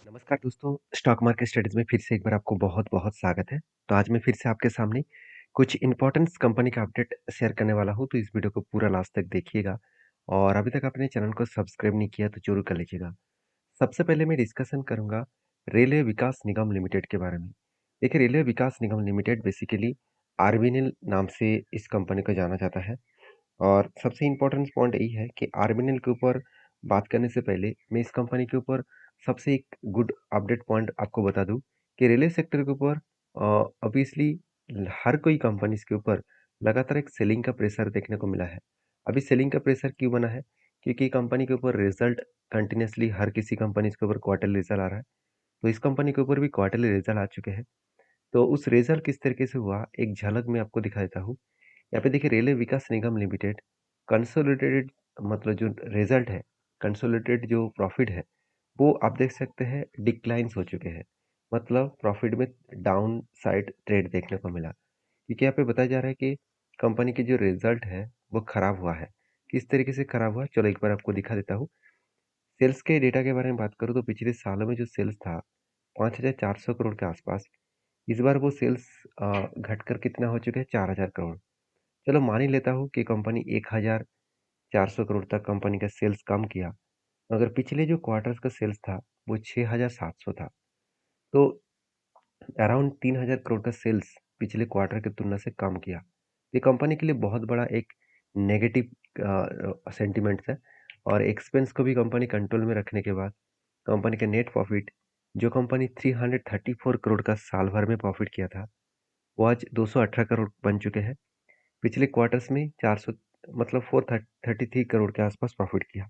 नमस्कार दोस्तों, stock market studies में फिर से एक बार आपको बहुत-बहुत स्वागत है। तो आज मैं फिर से आपके सामने कुछ इम्पोर्टेंट्स कंपनी का अपडेट शेयर करने वाला हूँ, तो इस वीडियो को पूरा लास्ट तक देखिएगा और अभी तक आपने चैनल को सब्सक्राइब नहीं किया तो ज़रूर कर लीजिएगा। सबसे पहले मैं डिस्कशन करूँगा रेलवे विकास निगम लिमिटेड के बारे में। देखिए रेलवे विकास निगम लिमिटेड बेसिकली आरबीएनएल नाम से इस कंपनी को जाना जाता है और सबसे इम्पोर्टेंट पॉइंट यही है कि आरबीएनएल के ऊपर बात करने से पहले मैं इस कंपनी के ऊपर सबसे एक गुड अपडेट पॉइंट आपको बता दूं कि रेलवे सेक्टर के ऊपर ऑब्वियसली हर कोई कंपनीज के ऊपर लगातार एक सेलिंग का प्रेशर देखने को मिला है। अभी सेलिंग का प्रेशर क्यों बना है? क्योंकि कंपनी के ऊपर रिजल्ट कंटिन्यूसली हर किसी कंपनीज के ऊपर क्वार्टरली रिजल्ट आ रहा है। तो इस कंपनी के ऊपर भी क्वार्टरली रिजल्ट आ चुके हैं। तो उस रिजल्ट किस तरीके से हुआ एक झलक मैं आपको दिखा देता हूँ। यहाँ पे देखिए रेलवे विकास निगम लिमिटेड कंसोलिडेटेड मतलब जो रिजल्ट है, कंसोलिडेटेड जो प्रॉफिट है, वो आप देख सकते हैं डिक्लाइंस हो चुके हैं। मतलब प्रॉफिट में डाउन साइड ट्रेड देखने को मिला। क्योंकि यहाँ पे बताया जा रहा है कि कंपनी की जो रिजल्ट है वो खराब हुआ है। किस तरीके से खराब हुआ? चलो एक बार आपको दिखा देता हूँ। सेल्स के डेटा के बारे में बात करूँ तो पिछले सालों में जो सेल्स था 5,400 करोड़ के आसपास। इस बार वो सेल्स घटकर कितना हो चुके हैं 4,000 करोड़। चलो मान ही लेता हूँ कि कंपनी 1,400 करोड़ तक कंपनी का सेल्स कम किया, मगर पिछले जो क्वार्टर्स का सेल्स था वो 6,700 था। तो अराउंड 3,000 करोड़ का सेल्स पिछले क्वार्टर की तुलना से कम किया। ये कंपनी के लिए बहुत बड़ा एक नेगेटिव सेंटिमेंट है और एक्सपेंस को भी कंपनी कंट्रोल में रखने के बाद कंपनी का नेट प्रॉफिट जो कंपनी 334 करोड़ का साल भर में प्रॉफिट किया था, वो आज 218 करोड़ बन चुके हैं। पिछले क्वार्टर्स में 400 मतलब 433 करोड़ के आसपास प्रॉफिट किया।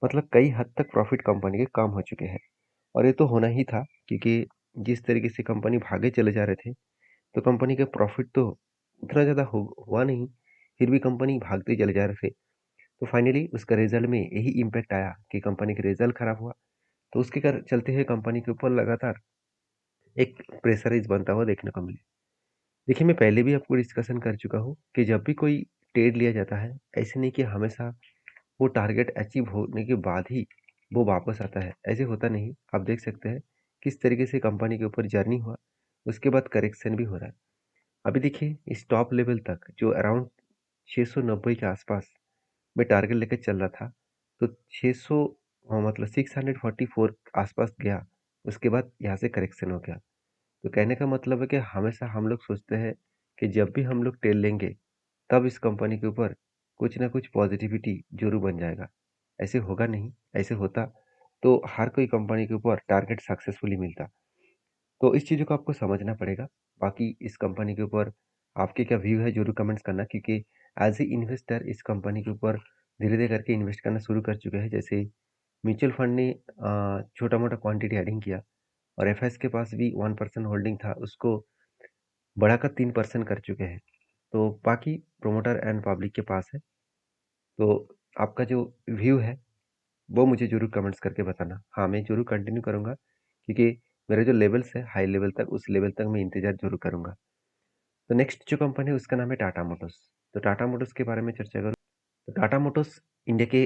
मतलब कई हद तक प्रॉफिट कंपनी के कम हो चुके हैं और ये तो होना ही था क्योंकि जिस तरीके से कंपनी भागे चले जा रहे थे, तो कंपनी का प्रॉफिट तो उतना ज़्यादा हुआ नहीं, फिर भी कंपनी भागते चले जा रहे थे। तो फाइनली उसका रिजल्ट में यही इम्पैक्ट आया कि कंपनी का रिजल्ट खराब हुआ। तो उसके चलते हुए कंपनी के ऊपर लगातार एक प्रेशराइज बनता हुआ देखने को मिले। देखिए मैं पहले भी आपको डिस्कशन कर चुका हूँ कि जब भी कोई ट्रेड लिया जाता है, ऐसे नहीं कि हमेशा वो टारगेट अचीव होने के बाद ही वो वापस आता है, ऐसे होता नहीं। आप देख सकते हैं किस तरीके से कंपनी के ऊपर जर्नी हुआ, उसके बाद करेक्शन भी हो रहा है। अभी देखिए इस टॉप लेवल तक जो अराउंड 690 के आसपास मैं टारगेट लेकर चल रहा था, तो 600 मतलब 644 आसपास गया, उसके बाद यहाँ से करेक्शन हो गया। तो कहने का मतलब है कि हमेशा हम लोग सोचते हैं कि जब भी हम लोग टेल लेंगे, तब इस कंपनी के ऊपर कुछ ना कुछ पॉजिटिविटी ज़रूर बन जाएगा। ऐसे होगा नहीं, ऐसे होता तो हर कोई कंपनी के ऊपर टारगेट सक्सेसफुली मिलता। तो इस चीज़ों को आपको समझना पड़ेगा। बाकी इस कंपनी के ऊपर आपके क्या व्यू है ज़रूर कमेंट्स करना क्योंकि एज़ ए इन्वेस्टर इस कंपनी के ऊपर धीरे-धीरे करके इन्वेस्ट करना शुरू कर चुके हैं। जैसे म्यूचुअल फंड ने छोटा-मोटा क्वांटिटी एडिंग किया और एफएस के पास भी 1% होल्डिंग था, उसको बढ़ाकर 3% कर चुके हैं। तो बाकी प्रोमोटर एंड पब्लिक के पास है। तो आपका जो व्यू है, वो मुझे ज़रूर कमेंट्स करके बताना। हाँ, मैं ज़रूर कंटिन्यू करूँगा क्योंकि मेरे जो लेवल्स है, हाई लेवल तक, उस लेवल तक मैं इंतज़ार ज़रूर करूँगा। तो नेक्स्ट जो कंपनी है, उसका नाम है टाटा मोटर्स। तो टाटा मोटर्स के बारे में चर्चा करूँ, तो टाटा मोटर्स इंडिया के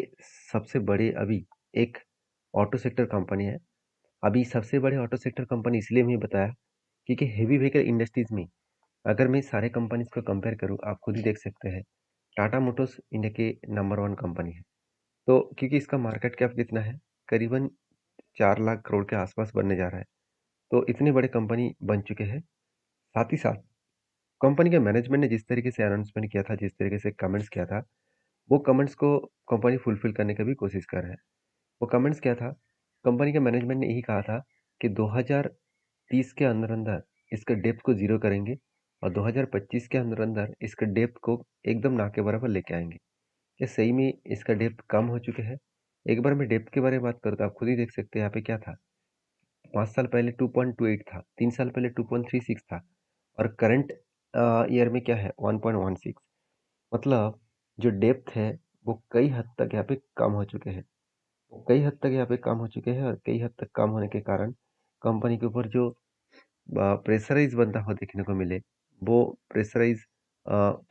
सबसे बड़े अभी एक ऑटो सेक्टर कंपनी है। अभी सबसे बड़े ऑटो सेक्टर कंपनी इसलिए मैं बताया क्योंकि हेवी व्हीकल इंडस्ट्रीज़ में अगर मैं सारे कंपनीज़ को कंपेयर करूँ, आप खुद ही देख सकते हैं, टाटा मोटर्स इंडिया के नंबर 1 कंपनी है। तो क्योंकि इसका मार्केट कैप कितना है, करीबन 4 लाख करोड़ के आसपास बनने जा रहा है। तो इतनी बड़ी कंपनी बन चुके हैं। साथ ही साथ कंपनी के मैनेजमेंट ने जिस तरीके से अनाउंसमेंट किया था, जिस तरीके से कमेंट्स किया था, वो कमेंट्स को कंपनी फुलफिल करने की भी कोशिश कर रहा है। वो कमेंट्स क्या था? कंपनी के मैनेजमेंट ने यही कहा था कि 2030 के अंदर-अंदर इसका डेप्थ को ज़ीरो करेंगे और 2025 के अंदर-अंदर इसका डेप्थ को एकदम ना के बराबर लेके आएँगे। क्या सही में इसका डेप्थ कम हो चुके हैं? एक बार मैं डेप्थ के बारे में बात करूँ तो आप खुद ही देख सकते हैं यहाँ पे क्या था? 5 साल पहले 2.28 था, 3 साल पहले 2.36 था और करंट ईयर में क्या है 1.16। मतलब जो डेप्थ है वो कई हद तक यहाँ पे कम हो चुके हैं। कई हद तक यहाँ पे कम हो चुके हैं और कई हद तक कम होने के कारण कंपनी के ऊपर जो प्रेशराइज़ बनता हुआ देखने को मिले, वो प्रेशराइज़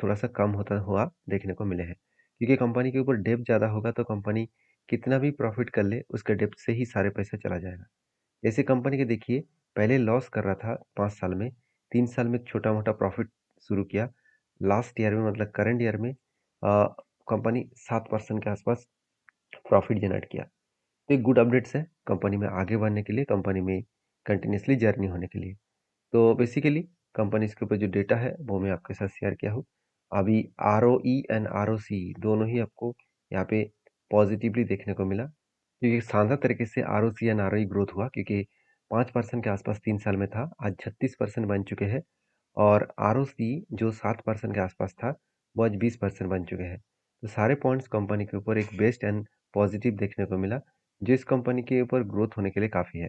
थोड़ा-सा कम होता हुआ देखने को मिले हैं। क्योंकि कंपनी के ऊपर डेब्ट ज़्यादा होगा तो कंपनी कितना भी प्रॉफ़िट कर ले, उसका डेब्ट से ही सारे पैसे चला जाएगा। ऐसे कंपनी के देखिए पहले लॉस कर रहा था 5 साल में, 3 साल में छोटा-मोटा प्रॉफ़िट शुरू किया। लास्ट ईयर में मतलब करंट ईयर में कंपनी 7% के आसपास प्रॉफ़िट जनरेट किया। तो एक गुड अपडेट्स है कंपनी में आगे बढ़ने के लिए, कंपनी में कंटिन्यूअसली जर्नी होने के लिए। तो बेसिकली कंपनीज़ के ऊपर जो डेटा है वो मैं आपके साथ शेयर किया हूँ। अभी आरओई एंड आरओसी दोनों ही आपको यहाँ पे पॉजिटिवली देखने को मिला, क्योंकि शानदार तरीके से आरओसी एंड आरओई ग्रोथ हुआ, क्योंकि 5% के आसपास 3 साल में था, आज 36% बन चुके हैं। और आरओसी जो 7% के आसपास था वो आज 20% बन चुके हैं। तो सारे पॉइंट्स कंपनी के ऊपर एक बेस्ट एंड पॉजिटिव देखने को मिला, जो इस कंपनी के ऊपर ग्रोथ होने के लिए काफ़ी है।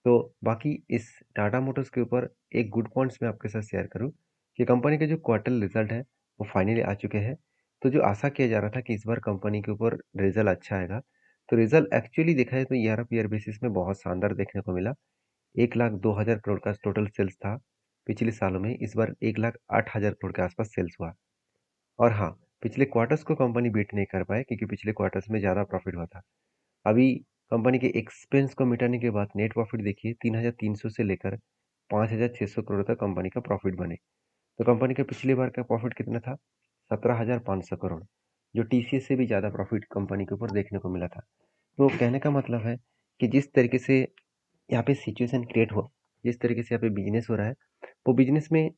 तो बाकी इस टाटा मोटर्स के ऊपर एक गुड पॉइंट्स मैं आपके साथ शेयर करूं कि कंपनी के जो क्वार्टर रिजल्ट है वो फाइनली आ चुके हैं। तो जो आशा किया जा रहा था कि इस बार कंपनी के ऊपर रिजल्ट अच्छा आएगा, तो रिजल्ट एक्चुअली देखा जाए तो ईयर ऑफ ईयर बेसिस में बहुत शानदार देखने को मिला। 1,02,000 करोड़ का टोटल सेल्स था पिछले सालों में, इस बार 1,08,000 करोड़ के आसपास सेल्स हुआ। और हाँ, पिछले क्वार्टर्स को कंपनी बीट नहीं कर पाए, क्योंकि पिछले क्वार्टर्स में ज़्यादा प्रॉफिट हुआ था। अभी कंपनी के एक्सपेंस को मिटाने के बाद नेट प्रॉफिट देखिए 3,300 से लेकर 5,600 करोड़ तक कंपनी का प्रॉफिट बने। तो कंपनी का पिछली बार का प्रॉफिट कितना था? 17,500 करोड़, जो टीसीएस से भी ज़्यादा प्रॉफिट कंपनी के ऊपर देखने को मिला था। तो कहने का मतलब है कि जिस तरीके से यहाँ पे सिचुएशन क्रिएट हुआ, जिस तरीके से यहाँ पे बिजनेस हो रहा है, वो बिजनेस में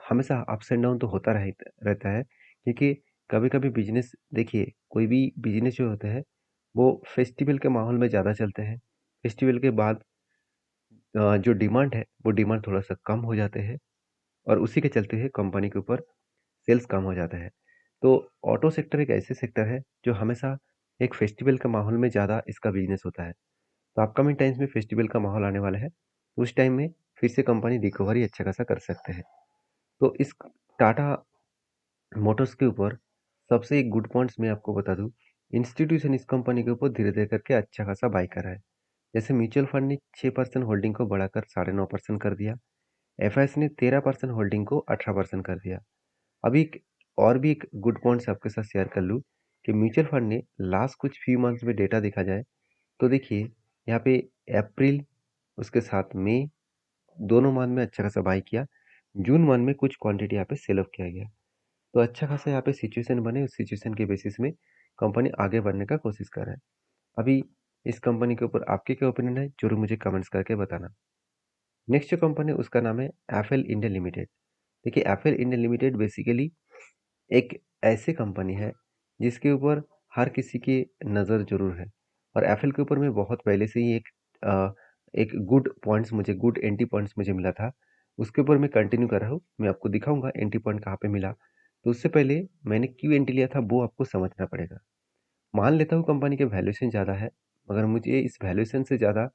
हमेशा अप्स एंड डाउन तो होता रहता है, क्योंकि कभी कभी बिजनेस देखिए, कोई भी बिजनेस जो होते हैं वो फेस्टिवल के माहौल में ज़्यादा चलते हैं। फेस्टिवल के बाद जो डिमांड है वो डिमांड थोड़ा सा कम हो जाते हैं, और उसी के चलते है कंपनी के ऊपर सेल्स कम हो जाता है। तो ऑटो सेक्टर एक ऐसे सेक्टर है जो हमेशा एक फेस्टिवल के माहौल में ज़्यादा इसका बिजनेस होता है। तो अपकमिंग टाइम्स में फेस्टिवल का माहौल आने वाला है, उस टाइम में फिर से कंपनी रिकवरी अच्छा खासा कर सकते हैं। तो इस टाटा मोटर्स के ऊपर सबसे एक गुड पॉइंट्स मैं आपको बता दूं, इंस्टीट्यूशन इस कंपनी के ऊपर धीरे धीरे करके अच्छा खासा बाई कर रहा है। जैसे म्यूचुअल फंड ने 6% होल्डिंग को बढ़ाकर 9.5% कर दिया, एफआईएस ने 13% होल्डिंग को 18% कर दिया। अभी एक और भी एक गुड पॉइंट्स आपके साथ शेयर कर लूँ कि म्यूचुअल फंड ने लास्ट कुछ फ्यू मंथ्स में डेटा देखा जाए तो देखिए यहाँ पे अप्रैल, उसके साथ मई, दोनों मंथ में अच्छा खासा बाई किया। जून मंथ में कुछ क्वांटिटी यहाँ पे सेल ऑफ किया गया। तो अच्छा खासा यहाँ पे सिचुएशन बने, उस सिचुएशन के बेसिस में कंपनी आगे बढ़ने का कोशिश कर रहा है। अभी इस कंपनी के ऊपर आपके क्या ओपिनियन है, जरूर मुझे कमेंट्स करके बताना। नेक्स्ट जो कंपनी है उसका नाम है एफएल इंडिया लिमिटेड। देखिए एफएल इंडिया लिमिटेड बेसिकली एक ऐसी कंपनी है जिसके ऊपर हर किसी की नज़र जरूर है, और एफएल के ऊपर मैं बहुत पहले से ही एक गुड पॉइंट्स, मुझे गुड एंट्री पॉइंट्स मुझे मिला था, उसके ऊपर मैं कंटिन्यू कर रहा हूँ। मैं आपको दिखाऊंगा एंट्री पॉइंट कहाँ पे मिला। तो उससे पहले मैंने क्यों एंट्री लिया था वो आपको समझना पड़ेगा। मान लेता हूँ कंपनी के वैल्यूएशन ज़्यादा है, मगर मुझे इस वैल्यूएशन से ज़्यादा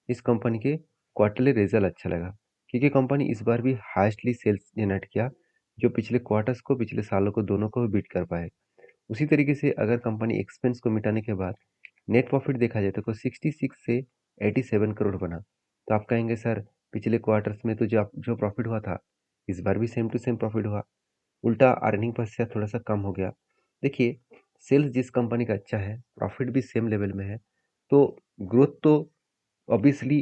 इस कंपनी के क्वार्टरली रिजल्ट अच्छा लगा, क्योंकि कंपनी इस बार भी हाईएस्टली सेल्स जनरेट किया, जो पिछले क्वार्टर्स को, पिछले सालों को, दोनों को बीट कर पाए। उसी तरीके से अगर कंपनी एक्सपेंस को मिटाने के बाद नेट प्रॉफिट देखा जाए तो 66 से 87 करोड़ बना। तो आप कहेंगे सर पिछले क्वार्टर्स में तो जो प्रॉफिट हुआ था इस बार भी सेम टू सेम प्रॉफिट हुआ, उल्टा अर्निंग पर शेयर थोड़ा सा कम हो गया। देखिए सेल्स जिस कंपनी का अच्छा है, प्रॉफिट भी सेम लेवल में है, तो ग्रोथ तो ऑब्वियसली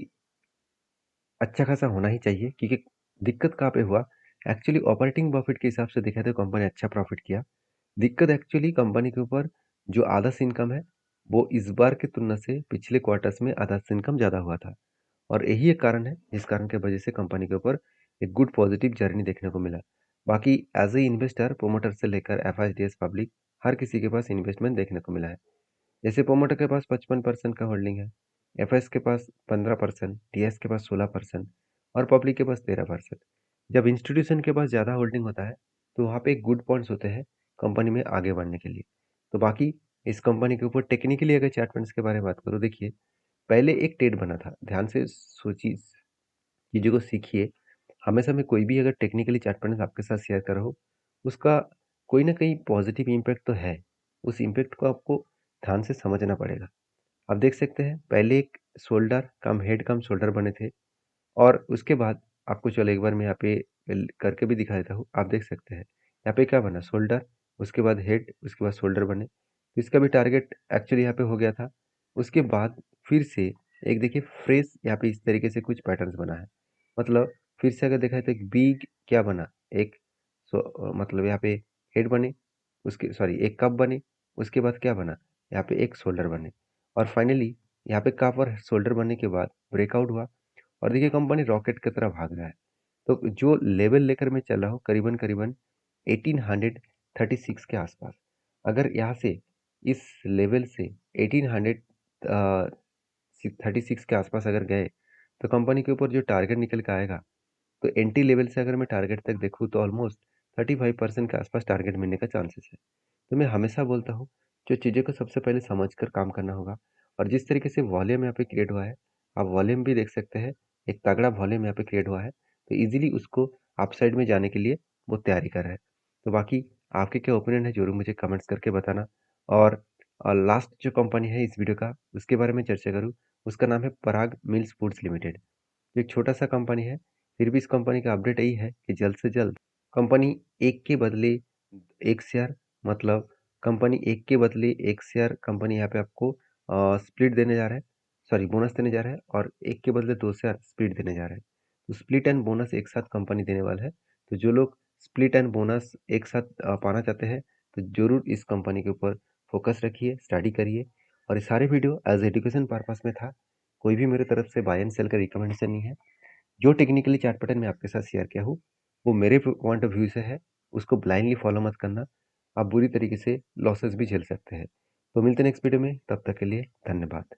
अच्छा खासा होना ही चाहिए, क्योंकि दिक्कत कहाँ पे हुआ, एक्चुअली ऑपरेटिंग प्रॉफिट के हिसाब से देखा तो कंपनी अच्छा प्रॉफिट किया। दिक्कत एक्चुअली कंपनी के ऊपर जो आदर्श इनकम है वो इस बार की तुलना से पिछले क्वार्टर्स में आदर्श इनकम ज़्यादा हुआ था, और यही एक कारण है जिस कारण की वजह से कंपनी के ऊपर एक गुड पॉजिटिव जर्नी देखने को मिला। बाकी एज ए इन्वेस्टर, प्रोमोटर से लेकर एफआईडीएस पब्लिक, हर किसी के पास इन्वेस्टमेंट देखने को मिला है। जैसे प्रोमोटर के पास 55% का होल्डिंग है, एफएस के पास 15%, टीएस के पास 16% और पब्लिक के पास 13%। जब इंस्टीट्यूशन के पास ज़्यादा होल्डिंग होता है तो वहाँ पे एक गुड पॉइंट्स होते हैं कंपनी में आगे बढ़ने के लिए। तो बाकी इस कंपनी के ऊपर टेक्निकली अगर चार्ट पॉइंट्स के बारे में बात करूँ, देखिए पहले एक ट्रेड बना था, ध्यान से सोचिए, चीज़ों को सीखिए। हमेशा मैं कोई भी अगर टेक्निकली चार्ट पॉइंट्स आपके साथ शेयर कर रहा हूँ, उसका कोई ना कोई पॉजिटिव इम्पैक्ट तो है, उस इम्पैक्ट को आपको ध्यान से समझना पड़ेगा। आप देख सकते हैं पहले एक शोल्डर कम हेड कम शोल्डर बने थे, और उसके बाद आपको चलो एक बार मैं यहाँ पे करके भी दिखा देता हूँ। आप देख सकते हैं यहाँ पे क्या बना, शोल्डर, उसके बाद हेड, उसके बाद शोल्डर बने। तो इसका भी टारगेट एक्चुअली यहाँ पे हो गया था। उसके बाद फिर से एक देखिए फ्रेश यहाँ पे इस तरीके से कुछ पैटर्न्स बना है। मतलब फिर से अगर देखा जाए तो एक बिग क्या बना, एक मतलब यहाँ पे हेड बने, उसके सॉरी एक कप बने, उसके बाद क्या बना, यहाँ पे एक शोल्डर बने, और फाइनली यहाँ पे कप और शोल्डर बनने के बाद ब्रेकआउट हुआ। और देखिए कंपनी रॉकेट की तरह भाग रहा है। तो जो लेवल लेकर मैं चला हूँ करीबन करीबन 1836 के आसपास। अगर यहाँ से इस लेवल से 1836 के आसपास अगर गए तो कंपनी के ऊपर जो टारगेट निकल के आएगा, तो एंट्री लेवल से अगर मैं टारगेट तक देखूँ तो ऑलमोस्ट 35% के आसपास टारगेट मिलने का चांसेस है। तो मैं हमेशा बोलता हूँ, जो चीज़ों को सबसे पहले समझ कर काम करना होगा। और जिस तरीके से वॉल्यूम यहाँ पे क्रिएट हुआ है, आप वॉल्यूम भी देख सकते हैं, एक तगड़ा वॉल्यूम यहाँ पे क्रिएट हुआ है, तो इजीली उसको अपसाइड में जाने के लिए वो तैयारी कर रहा है। तो बाकी आपके क्या ओपिनियन है जरूर मुझे कमेंट्स करके बताना। और लास्ट जो कंपनी है इस वीडियो का उसके बारे में चर्चा करूँ, उसका नाम है पराग मिल्स फूड्स लिमिटेड। एक छोटा सा कंपनी है, फिर भी इस कंपनी का अपडेट यही है कि जल्द से जल्द कंपनी एक के बदले एक शेयर, मतलब कंपनी एक के बदले एक शेयर कंपनी यहाँ पे आपको स्प्लिट देने जा रहा है, सॉरी बोनस देने जा रहा है, और एक के बदले दो शेयर स्प्लिट देने जा रहा है। तो स्प्लिट एंड बोनस एक साथ कंपनी देने वाला है। तो जो लोग स्प्लिट एंड बोनस एक साथ पाना चाहते हैं तो जरूर इस कंपनी के ऊपर फोकस रखिए, स्टडी करिए। और ये सारे वीडियो एज एजुकेशन पर्पस में था, कोई भी मेरे तरफ से बाय एंड सेल का रिकमेंडेशन नहीं है। जो टेक्निकली चार्ट पैटर्न मैं आपके साथ शेयर किया हूँ वो मेरे पॉइंट ऑफ व्यू से है, उसको ब्लाइंडली फॉलो मत करना, आप बुरी तरीके से लॉसेस भी झेल सकते हैं। तो मिलते हैं नेक्स्ट वीडियो में, तब तक के लिए धन्यवाद।